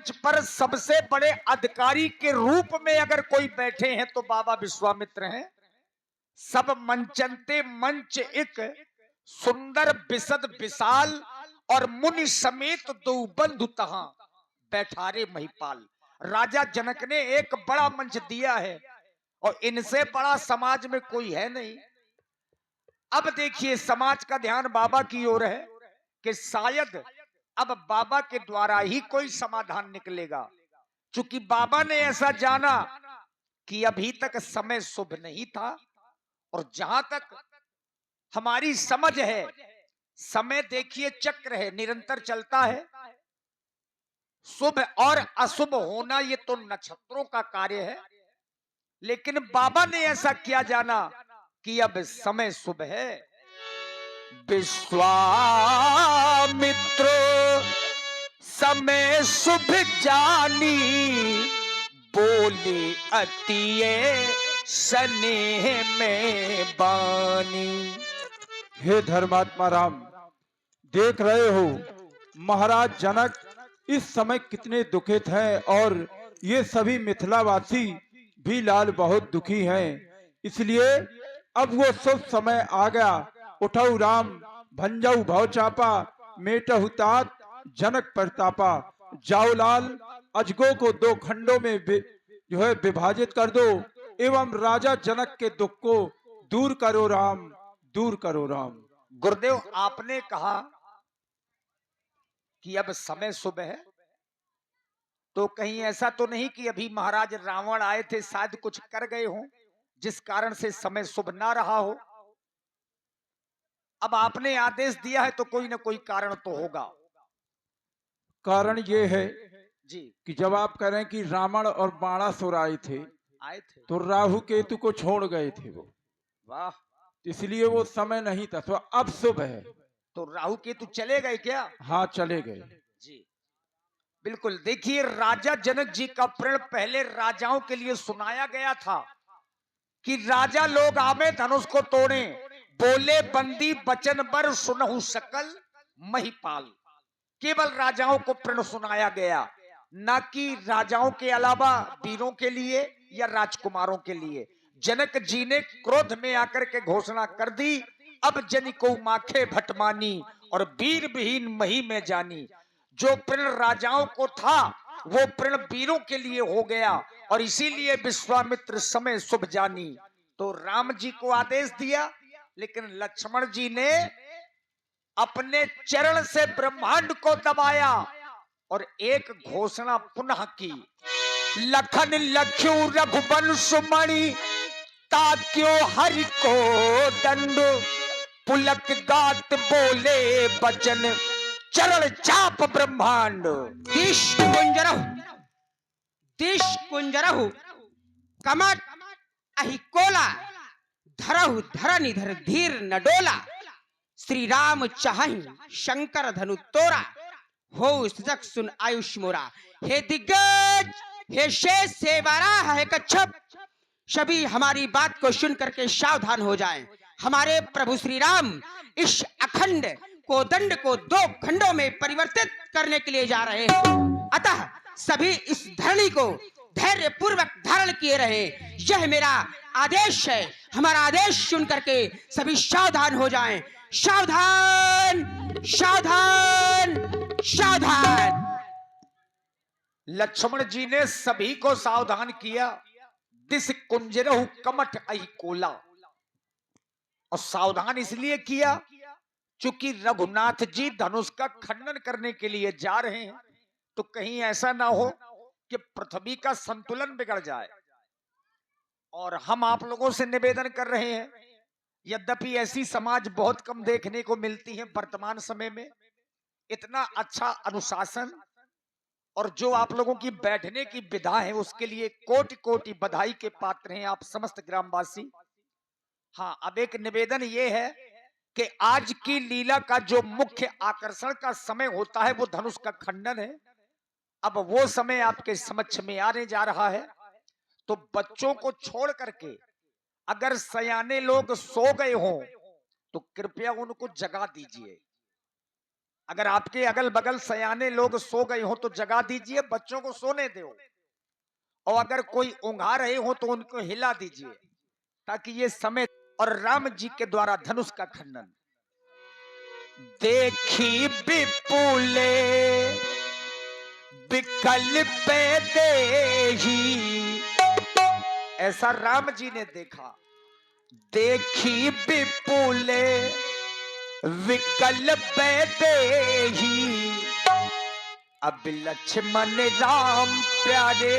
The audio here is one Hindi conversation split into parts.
मंच पर सबसे बड़े अधिकारी के रूप में अगर कोई बैठे हैं तो बाबा विश्वामित्र हैं। सब मंचनते मंच एक सुंदर बिसद विशाल, और मुनि समेत दो बंधु तहां बैठारे महिपाल। राजा जनक ने एक बड़ा मंच दिया है और इनसे बड़ा समाज में कोई है नहीं। अब देखिए समाज का ध्यान बाबा की ओर है कि शायद अब बाबा के द्वारा ही कोई समाधान निकलेगा, क्योंकि बाबा ने ऐसा जाना कि अभी तक समय शुभ नहीं था। और जहां तक हमारी समझ है, समय देखिए चक्र है, निरंतर चलता है। शुभ और अशुभ होना ये तो नक्षत्रों का कार्य है, लेकिन बाबा ने ऐसा क्या जाना कि अब समय शुभ है। विश्वामित्र समय शुभ जानी, बोले अति स्नेह में बानी। हे धर्मात्मा राम, देख रहे हो महाराज जनक इस समय कितने दुखित हैं और ये सभी मिथिलावासी भी लाल बहुत दुखी हैं। इसलिए अब वो शुभ समय आ गया। उठऊ राम भंजऊ भव चापा, मेटहु तात जनक प्रतापा। जाओ लाल, अजगो को दो खंडों में जो है विभाजित कर दो, एवं राजा जनक के दुख को दूर करो राम, दूर करो राम। गुरुदेव, आपने कहा कि अब समय शुभ है, तो कहीं ऐसा तो नहीं कि अभी महाराज रावण आए थे, शायद कुछ कर गए हों जिस कारण से समय शुभ ना रहा हो। अब आपने आदेश दिया है तो कोई ना कोई कारण तो होगा। कारण ये है जी, कि जब आप कह रहे हैं कि रावण और बाणासुर आए थे आए थे। तो राहु केतु को छोड़ गए थे वो, वाह, इसलिए वो समय नहीं था। तो अब शुभ है। तो राहु केतु चले गए क्या? हाँ, चले गए। जी बिल्कुल। देखिए, राजा जनक जी का प्रण पहले राजाओं के लिए सुनाया गया था कि राजा लोग आवे धनुष को तोड़े, बोले बंदी बचन बर सुनहु सकल महिपाल। केवल राजाओं को प्रण सुनाया गया, ना कि राजाओं के अलावा वीरों के लिए या राजकुमारों के लिए। जनक जी ने क्रोध में आकर के घोषणा कर दी, अब जन को माखे भटमानी और वीर विहीन मही में जानी। जो प्रण राजाओं को था वो प्रण वीरों के लिए हो गया, और इसीलिए विश्वामित्र समय शुभ जानी। तो राम जी को आदेश दिया, लेकिन लक्ष्मण जी ने अपने चरण से ब्रह्मांड को दबाया और एक घोषणा पुनः की। लखन लख्यू रघुवंश मणि, ताक्यो हरि को दंड। पुलक गात बोले बचन, चरण चाप ब्रह्मांड। दिश कुंजरहु कमट अहि कोला, धरहु धरनि धर धीर न डोला। श्री राम चाहि शंकर धनु तोरा, हो सजग सुन आयुष मोरा। हे दिग्गज, हे शेष, हे वाराह, हे कच्छप, सभी हमारी बात को सुन करके सावधान हो जाएं। हमारे प्रभु श्री राम इस अखंड कोदंड को दो खंडों में परिवर्तित करने के लिए जा रहे हैं। अतः सभी इस धरणी को धैर्य पूर्वक धारण किए रहे, यह मेरा आदेश है। हमारा आदेश सुन करके सभी सावधान हो जाएं। सावधान, सावधान, सावधान। लक्ष्मण जी ने सभी को सावधान किया। दिस कुंजरहु कमठ अहि कोला, और सावधान इसलिए किया क्योंकि रघुनाथ जी धनुष का खंडन करने के लिए जा रहे हैं, तो कहीं ऐसा ना हो कि पृथ्वी का संतुलन बिगड़ जाए। और हम आप लोगों से निवेदन कर रहे हैं, यद्यपि ऐसी समाज बहुत कम देखने को मिलती है वर्तमान समय में, इतना अच्छा अनुशासन और जो आप लोगों की बैठने की विधा है उसके लिए कोटि कोटि बधाई के पात्र हैं आप समस्त ग्रामवासी। हाँ, अब एक निवेदन ये है कि आज की लीला का जो मुख्य आकर्षण का समय होता है वो धनुष का खंडन है। अब वो समय आपके समक्ष में आने जा रहा है, तो बच्चों को छोड़ करके अगर सयाने लोग सो गए हों तो कृपया उनको जगा दीजिए। अगर आपके अगल बगल सयाने लोग सो गए हो तो जगा दीजिए, बच्चों को सोने दो। और अगर कोई ऊंघा रहे हो तो उनको हिला दीजिए, ताकि ये समय। और राम जी के द्वारा धनुष का खंडन। देखी विपुले विकल्प देही, ऐसा राम जी ने देखा। देखी विपुले विकल्प देही, अब लक्ष्मण राम प्यारे,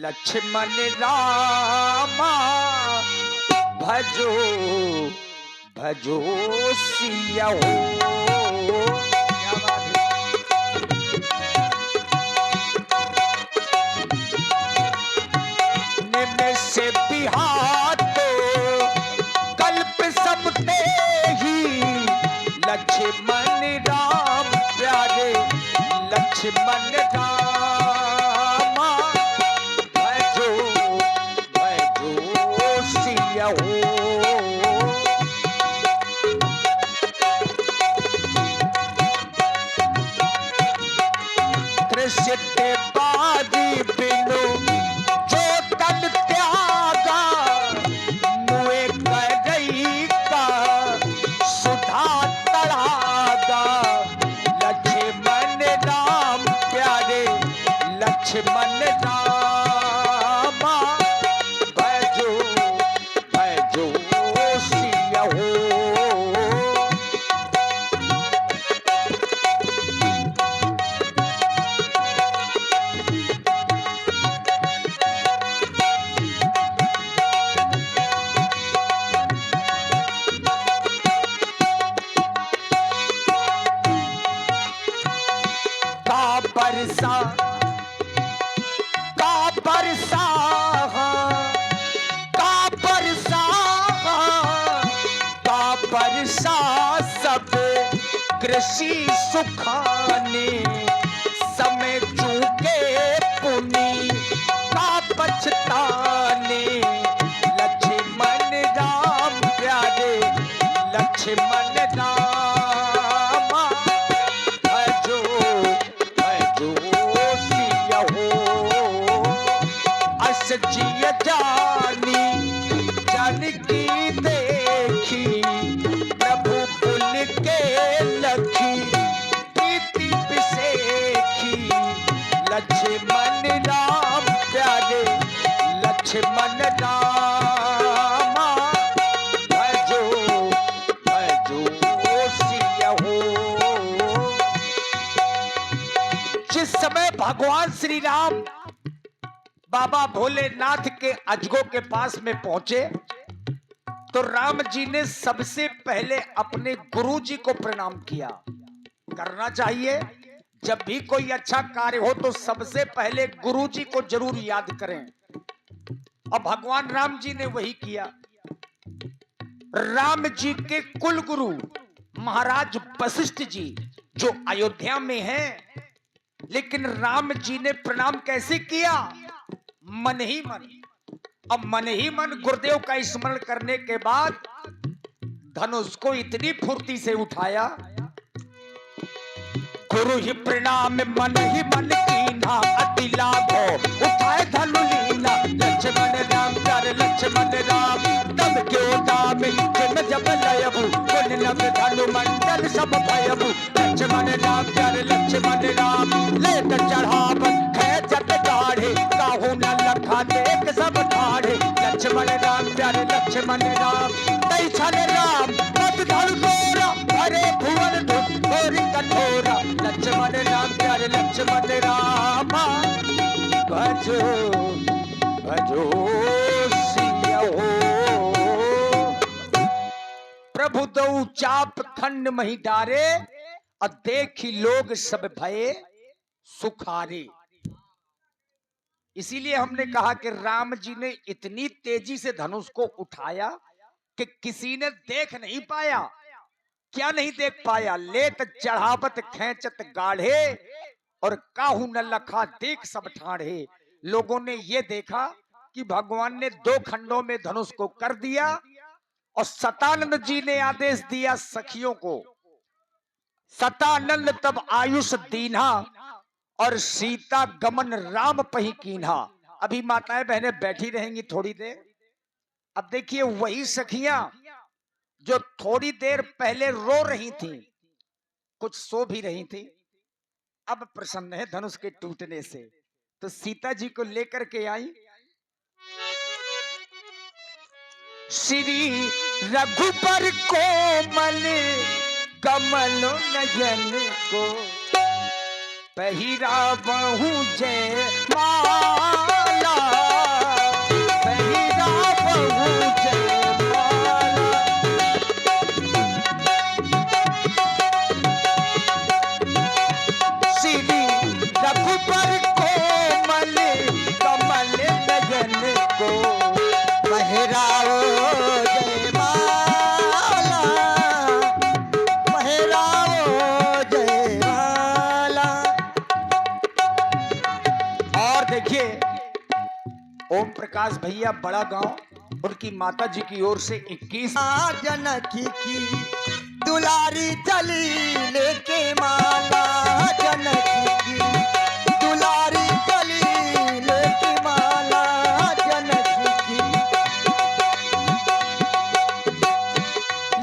लक्ष्मण रामा भजो भजो सिया हो। क्या बात है। निमिष बिहार कल्प सबते ही, लक्ष्मण राम प्यारे, लक्ष्मण रामा भजो भजो सिया हो। कृष्ण बाजी बिनु जो तन त्यागा, मुए करई का सुधा तड़ागा, लक्ष्मण राम प्यारे, लक्ष्मण रामा भजो भजो सिया हो। बरसा का बरसा का बरसा का बरसा, सब कृषि सुखाने, समय चूके पुनि का पछताने, लक्ष्मण राम प्यारे, लक्ष्मण रामा भजो भजो सिया हो। अस जिय जानी जानकी देखी, प्रभु पुल के लखी प्रीति बिसेखी, लक्ष्मण राम प्यारे, लक्ष्मण रामा भजो भजो सिया हो। जिस समय भगवान श्री राम बाबा भोलेनाथ के अजगो के पास में पहुंचे, तो राम जी ने सबसे पहले अपने गुरु जी को प्रणाम किया। करना चाहिए, जब भी कोई अच्छा कार्य हो तो सबसे पहले गुरु जी को जरूर याद करें। और भगवान राम जी ने वही किया। राम जी के कुल गुरु महाराज वशिष्ठ जी जो अयोध्या में हैं, लेकिन राम जी ने प्रणाम कैसे किया? मन ही मन। अब मन ही मन गुरुदेव का स्मरण करने के बाद धनुष को इतनी फुर्ती से उठाया। गुरु ही प्रणाम मन ही मन कीना, अति लाभो उठाए धनु लीना, लक्ष्मण राम प्यारे, लक्ष्मण राम तब क्यों दाम, जिन जब लयबु कुल नभ धनु मंडल सब भयबु, लक्ष्मण राम प्यारे, लक्ष्मण राम लेत चढ़ावन खेचत गाढ़े, काहू न लखा देख सब ठाढ़े, लक्ष्मण राम प्यारे, लक्ष्मण राम तै छल राम पद धनु तोरा, अरे भुवन धुन गोरी कठोरा, लक्ष्मण राम प्यारे, लक्ष्मण रामा भजो भजो सिया हो। प्रभु दो चाप खंड मही डारे, और देखी लोग सब भये सुखारे। इसीलिए हमने कहा कि राम जी ने इतनी तेजी से धनुष को उठाया कि किसी ने देख नहीं पाया। क्या नहीं देख पाया? लेत चढ़ावत खेचत गाढ़े, और काहू न लखा देख सब ठाढ़े। लोगों ने ये देखा कि भगवान ने दो खंडों में धनुष को कर दिया, और सतानंद जी ने आदेश दिया सखियों को, सतानंद तब आयुष दीन्हा और सीता गमन राम पही कीन्हा। अभी माताएं बहनें बैठी रहेंगी थोड़ी देर। अब देखिए वही सखियां जो थोड़ी देर पहले रो रही थी, कुछ सो भी रही थी, अब प्रसन्न है धनुष के टूटने से। तो सीता जी को लेकर के आई। श्री रघुबर कोमल कमल नयन को पहिरा बहु जय माला, पहिरा बहु जय माला। श्री रघुबर कोमल कमल नयन को पहिराओ जय माला, पहिराओ जय माला। और देखिए ओम प्रकाश भैया बड़ा गांव, उनकी माता जी की ओर से 21 जनकी की दुलारी चली लेके माला, जनकी की दुलारी चली लेके माला, जनकी की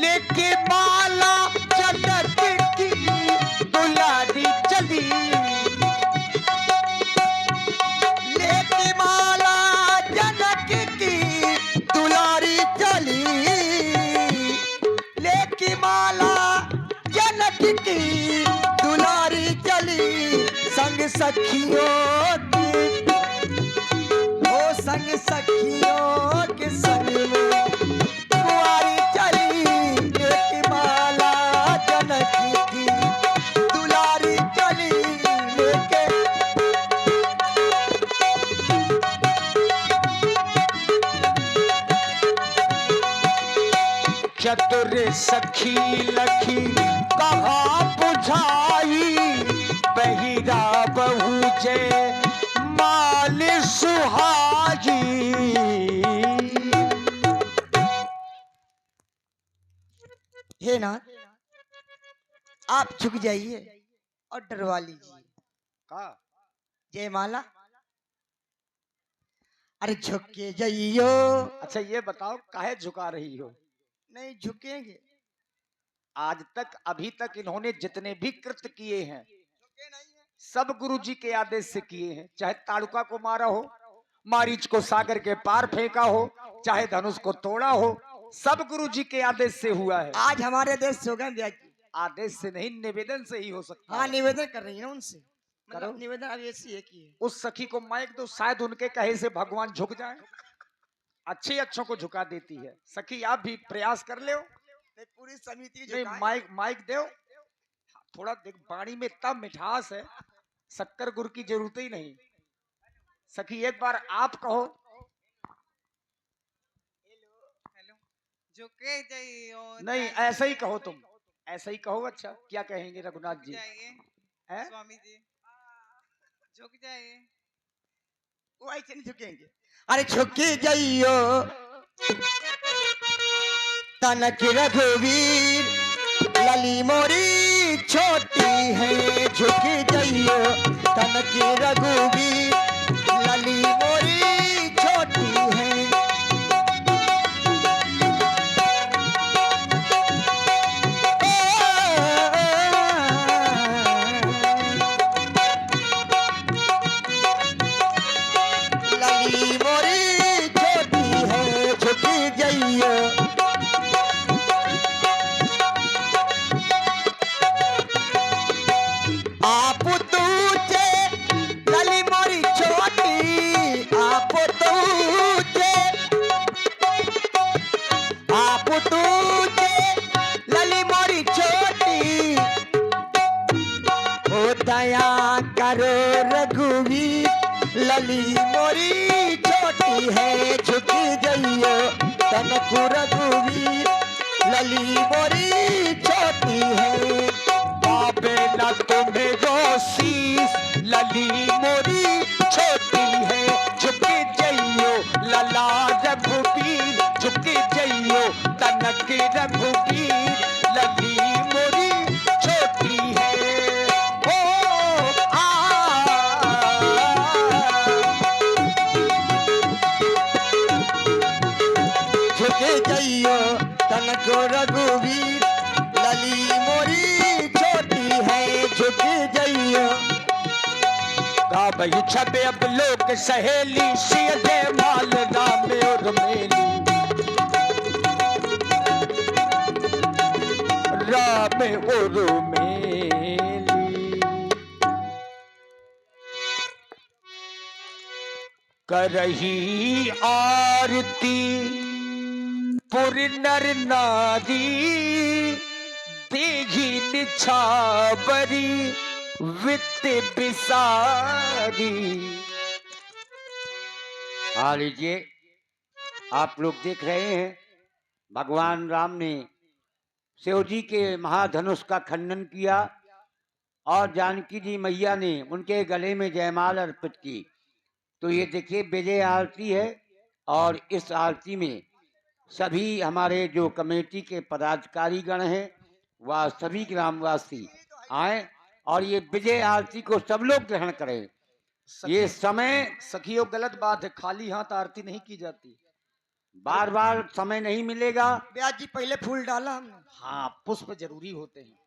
लेके माला जनक की दुलारी चली, लेके माला जनक की दुलारी चली, लेके माला जनक की दुलारी चली, संग सखियों की ओ संग सखियों के संग में कुंवारी चली, लेके माला जनक की दुलारी चली, लेके चतुर सखी लखी कहा बुझाई, बहिरा बहु जय माल सुहागी। हे नाथ आप झुक जाइए और डरवा लीजिए। का जयमाला अरे झुक के जाइयो। अच्छा ये बताओ काहे झुका रही हो? नहीं झुकेंगे, आज तक अभी तक इन्होंने जितने भी कृत्य किए हैं सब गुरु जी के आदेश से किए हैं। चाहे ताड़ुका को मारा हो, मारीच को सागर के पार फेंका हो, चाहे धनुष को तोड़ा हो, सब गुरु जी के आदेश से हुआ है। आज हमारे देश से होगा ब्याह की। आदेश से नहीं, निवेदन से ही हो सकता हाँ है। निवेदन कर रही है उनसे, करो। मतलब निवेदन अब ऐसी है कि उस सखी को माइक दो, शायद उनके कहे से भगवान झुक जाए। अच्छे अच्छों को झुका देती है सखी, आप भी प्रयास कर ले। पूरी समिति नहीं माइक माइक दो थोड़ा, देख बाणी में इतना मिठास है, शक्कर गुड़ की जरूरत ही नहीं। सखी एक बार आप कहो। झुके जाइयो नहीं ऐसा ही कहो, तुम ऐसा ही कहो। अच्छा क्या कहेंगे रघुनाथ जी? हैं? स्वामी जी झुक जाइए। वो ऐसे नहीं झुकेंगे। अरे झुके जाइयो तनक रघुवीर, लली मोरी छोटी है, झुक जाइयो तनक रघुवीर, लली मोरी छोटी है। लली मोरी छोटी है, झुक जाइयो। आप तूचे लली मोरी छोटी, आप तूचे, आप तूचे लली मोरी छोटी, ओ दया करो रघुवीर, लली मोरी छोटी है, झुक जाइयो तनक रघुवीर, लली मोरी छोटी है। पावे न तुम्हें जो शीस, लली मोरी छोटी है, झुक जाइयो लला रघुबीर, झुक जाइयो तनक रघुबीर, लली मोरी छोटी जइयो तनको रघुवीर लली मोरी छोटी है झुक जइयो गावई छबे अब लोग सहेली सिय जय माल राम और मेली राम और मेली। करही आरती पुर नर नारी देगी निछावरी वित्त बिसारी। हाँ लीजिए, आप लोग देख रहे हैं भगवान राम ने शिव जी के महाधनुष का खंडन किया और जानकी जी मैया ने उनके गले में जयमाल अर्पित की। तो ये देखिए विजय आरती है और इस आरती में सभी हमारे जो कमेटी के पदाधिकारी गण हैं वह सभी ग्रामवासी आए और ये विजय आरती को सब लोग ग्रहण करें। ये समय सखियों गलत बात है, खाली हाथ आरती नहीं की जाती। बार बार समय नहीं मिलेगा। ब्याज जी पहले फूल डाला हमने। हाँ, पुष्प जरूरी होते हैं।